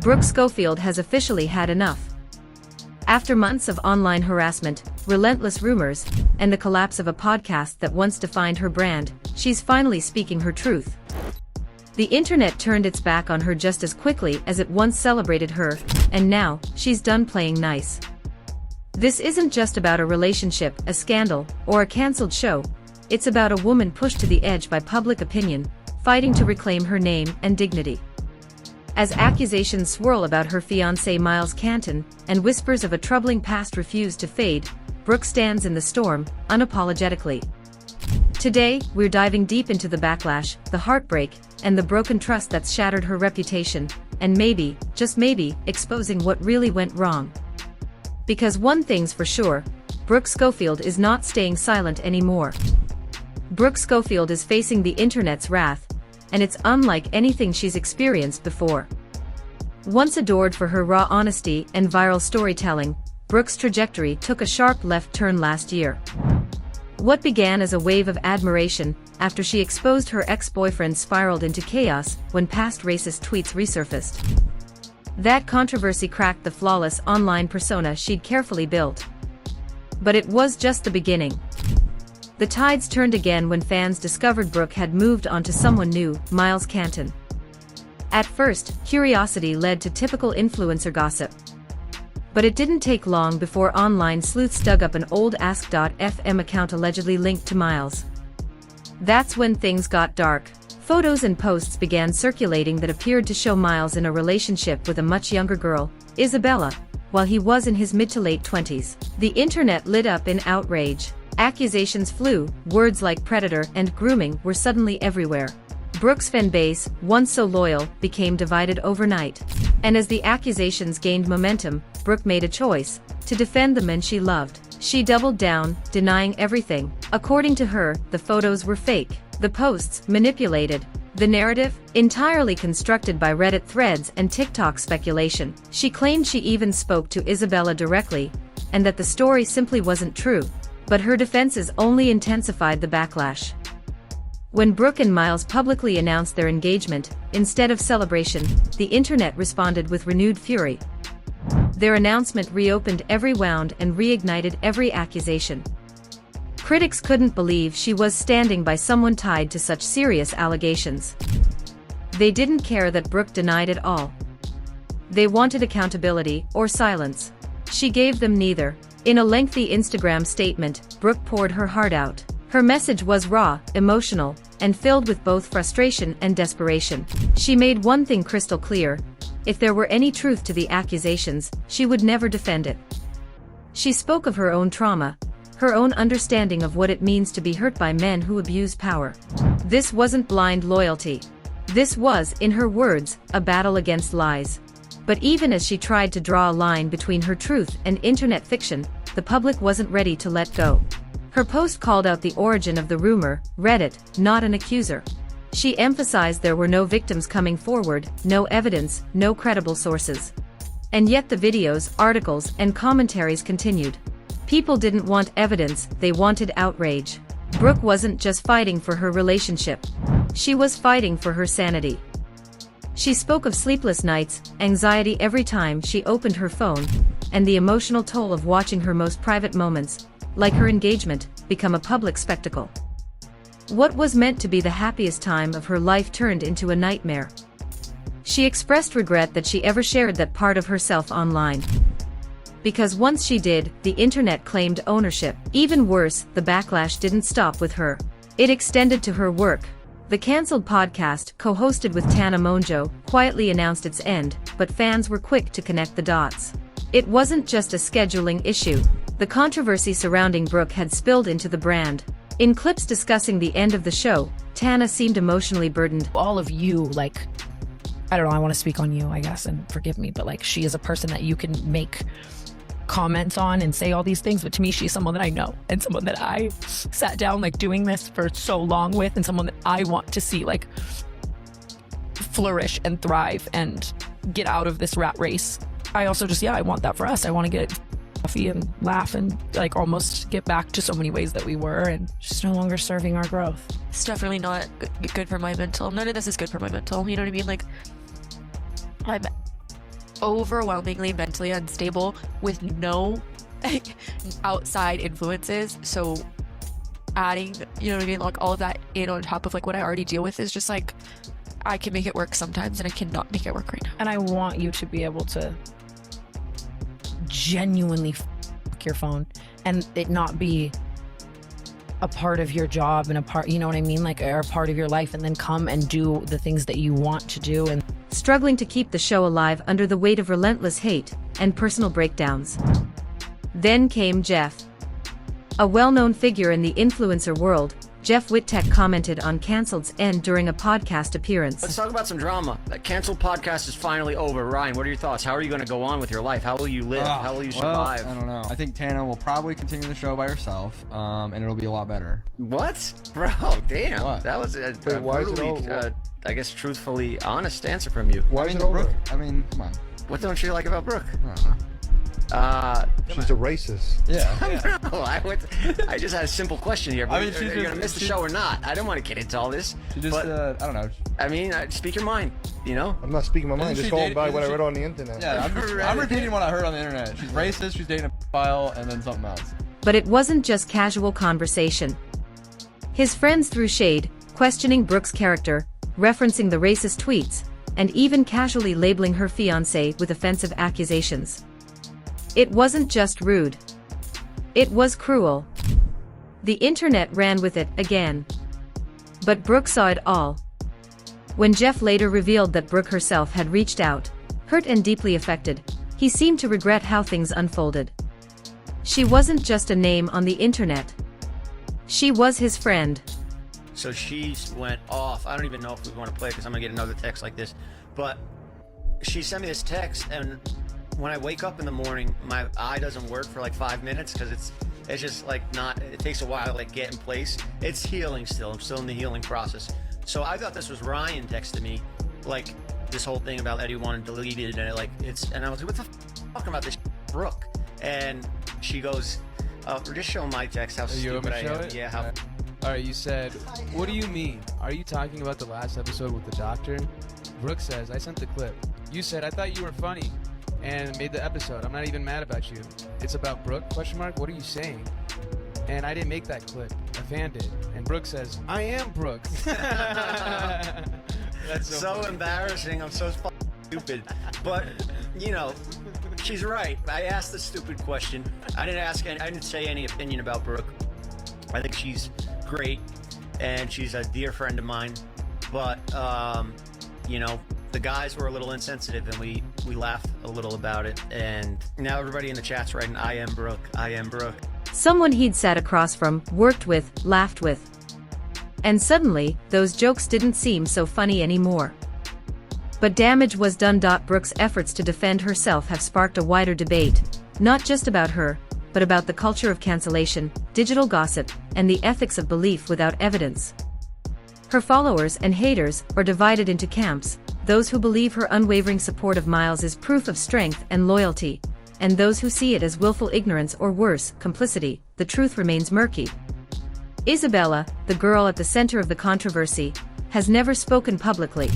Brooke Schofield has officially had enough. After months of online harassment, relentless rumors, and the collapse of a podcast that once defined her brand, she's finally speaking her truth. The internet turned its back on her just as quickly as it once celebrated her, and now, she's done playing nice. This isn't just about a relationship, a scandal, or a cancelled show. It's about a woman pushed to the edge by public opinion, fighting to reclaim her name and dignity. As accusations swirl about her fiancé Miles Canton, and whispers of a troubling past refuse to fade, Brooke stands in the storm, unapologetically. Today, we're diving deep into the backlash, the heartbreak, and the broken trust that's shattered her reputation, and maybe, just maybe, exposing what really went wrong. Because one thing's for sure, Brooke Schofield is not staying silent anymore. Brooke Schofield is facing the internet's wrath, and it's unlike anything she's experienced before. Once adored for her raw honesty and viral storytelling, Brooke's trajectory took a sharp left turn last year. What began as a wave of admiration after she exposed her ex-boyfriend spiraled into chaos when past racist tweets resurfaced. That controversy cracked the flawless online persona she'd carefully built. But it was just the beginning. The tides turned again when fans discovered Brooke had moved on to someone new, Miles Canton. At first, curiosity led to typical influencer gossip. But it didn't take long before online sleuths dug up an old Ask.fm account allegedly linked to Miles. That's when things got dark. Photos and posts began circulating that appeared to show Miles in a relationship with a much younger girl, Isabella, while he was in his mid to late 20s. The internet lit up in outrage. Accusations flew, words like predator and grooming were suddenly everywhere. Brooke's fan base, once so loyal, became divided overnight. And as the accusations gained momentum, Brooke made a choice to defend the men she loved. She doubled down, denying everything. According to her, the photos were fake, the posts manipulated, the narrative entirely constructed by Reddit threads and TikTok speculation. She claimed she even spoke to Isabella directly, and that the story simply wasn't true. But her defenses only intensified the backlash. When Brooke and Miles publicly announced their engagement, instead of celebration, the internet responded with renewed fury. Their announcement reopened every wound and reignited every accusation. Critics couldn't believe she was standing by someone tied to such serious allegations. They didn't care that Brooke denied it all. They wanted accountability or silence. She gave them neither. In a lengthy Instagram statement, Brooke poured her heart out. Her message was raw, emotional, and filled with both frustration and desperation. She made one thing crystal clear: if there were any truth to the accusations, she would never defend it. She spoke of her own trauma, her own understanding of what it means to be hurt by men who abuse power. This wasn't blind loyalty. This was, in her words, a battle against lies. But even as she tried to draw a line between her truth and internet fiction, the public wasn't ready to let go. Her post called out the origin of the rumor, Reddit, not an accuser. She emphasized there were no victims coming forward, no evidence, no credible sources. And yet the videos, articles, and commentaries continued. People didn't want evidence, they wanted outrage. Brooke wasn't just fighting for her relationship. She was fighting for her sanity. She spoke of sleepless nights, anxiety every time she opened her phone, and the emotional toll of watching her most private moments, like her engagement, become a public spectacle. What was meant to be the happiest time of her life turned into a nightmare. She expressed regret that she ever shared that part of herself online. Because once she did, the internet claimed ownership. Even worse, the backlash didn't stop with her. It extended to her work. The cancelled podcast, co-hosted with Tana Mongeau, quietly announced its end, but fans were quick to connect the dots. It wasn't just a scheduling issue. The controversy surrounding Brooke had spilled into the brand. In clips discussing the end of the show, Tana seemed emotionally burdened. All of you, I don't know, I want to speak on you, I guess, and forgive me, but she is a person that you can make comments on and say all these things, but to me she's someone that I know and someone that I sat down doing this for so long with, and someone that I want to see flourish and thrive and get out of this rat race. I also I want that for us. I want to get coffee and laugh and almost get back to so many ways that we were, and just no longer serving our growth. It's definitely not good for my mental. None of this is good for my mental, you know what I mean? overwhelmingly mentally unstable with no outside influences. So adding, you know what I mean, like all of that in on top of like what I already deal with is just like, I can make it work sometimes and I cannot make it work right now. And I want you to be able to genuinely fuck your phone and it not be a part of your job and a part, you know what I mean, like a part of your life, and then come and do the things that you want to do. And struggling to keep the show alive under the weight of relentless hate and personal breakdowns. Then came Jeff. A well-known figure in the influencer world, Jeff Wittek commented on Canceled's end during a podcast appearance. Let's talk about some drama. That canceled podcast is finally over. Ryan, what are your thoughts? How are you going to go on with your life? How will you live? How will you survive? I don't know. I think Tana will probably continue the show by herself, and it'll be a lot better. What? Bro, damn. What? That was a why is it brutally, over? I guess, truthfully honest answer from you. Why is it over? Brooke, I mean, come on. What don't you like about Brooke? I don't know. She's a racist. Yeah. No, I just had a simple question here. But I mean, are you going to miss the show or not? I don't want to get into all this. She just, but, I don't know. I mean, speak your mind, you know? I'm not speaking my mind, Isn't just she going by dating- what I isn't read on the internet. Yeah, I'm repeating what I heard on the internet. She's racist, she's dating a pedophile, and then something else. But it wasn't just casual conversation. His friends threw shade, questioning Brooke's character, referencing the racist tweets, and even casually labeling her fiancé with offensive accusations. It wasn't just rude. It was cruel. The internet ran with it again. But Brooke saw it all. When Jeff later revealed that Brooke herself had reached out, hurt and deeply affected, he seemed to regret how things unfolded. She wasn't just a name on the internet. She was his friend. So she went off. I don't even know if we want to play it because I'm going to get another text like this. But she sent me this text, and when I wake up in the morning, my eye doesn't work for like 5 minutes because it's just like not, it takes a while to like get in place. It's healing still. I'm still in the healing process. So I thought this was Ryan texting me, like this whole thing about Eddie wanted deleted, and and I was like, what the fuck about this Brooke? And she goes, we're just showing my text how stupid I am. It? Yeah, how. All right, you said, what do you mean? Are you talking about the last episode with the doctor? Brooke says, I sent the clip. You said, I thought you were funny and made the episode. I'm not even mad about you. It's about Brooke, question mark? What are you saying? And I didn't make that clip. A fan did. And Brooke says, I am Brooke. That's So embarrassing. I'm so stupid. But, you know, she's right. I asked the stupid question. I didn't say any opinion about Brooke. I think she's great, and she's a dear friend of mine. But, you know, the guys were a little insensitive, and we laughed a little about it. And now everybody in the chat's writing, I am Brooke. I am Brooke. Someone he'd sat across from, worked with, laughed with. And suddenly, those jokes didn't seem so funny anymore. But damage was done. Brooke's efforts to defend herself have sparked a wider debate, not just about her, but about the culture of cancellation, digital gossip, and the ethics of belief without evidence. Her followers and haters are divided into camps, those who believe her unwavering support of Miles is proof of strength and loyalty, and those who see it as willful ignorance or worse, complicity. The truth remains murky. Isabella, the girl at the center of the controversy, has never spoken publicly.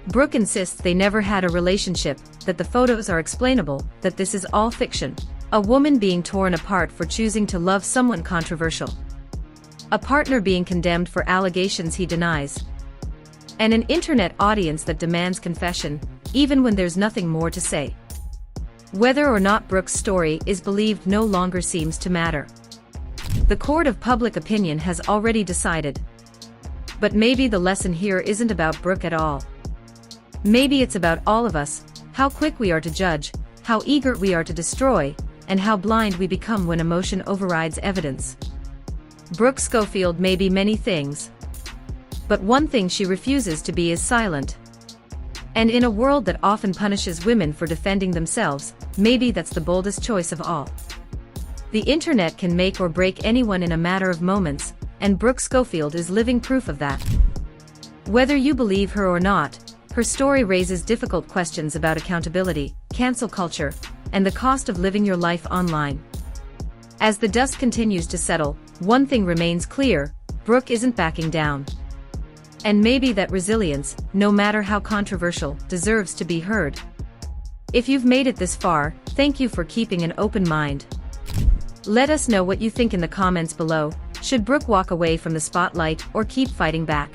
Brooke insists they never had a relationship, that the photos are explainable, that this is all fiction. A woman being torn apart for choosing to love someone controversial. A partner being condemned for allegations he denies. And an internet audience that demands confession, even when there's nothing more to say. Whether or not Brooke's story is believed no longer seems to matter. The court of public opinion has already decided. But maybe the lesson here isn't about Brooke at all. Maybe it's about all of us, how quick we are to judge, how eager we are to destroy, and how blind we become when emotion overrides evidence. Brooke Schofield may be many things. But one thing she refuses to be is silent. And in a world that often punishes women for defending themselves, maybe that's the boldest choice of all. The internet can make or break anyone in a matter of moments, and Brooke Schofield is living proof of that. Whether you believe her or not, her story raises difficult questions about accountability, cancel culture, and the cost of living your life online. As the dust continues to settle, one thing remains clear: Brooke isn't backing down. And maybe that resilience, no matter how controversial, deserves to be heard. If you've made it this far, thank you for keeping an open mind. Let us know what you think in the comments below. Should Brooke walk away from the spotlight or keep fighting back?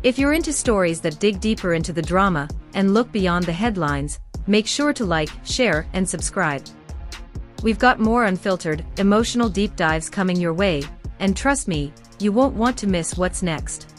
If you're into stories that dig deeper into the drama and look beyond the headlines, make sure to like, share, and subscribe. We've got more unfiltered, emotional deep dives coming your way, and trust me, you won't want to miss what's next.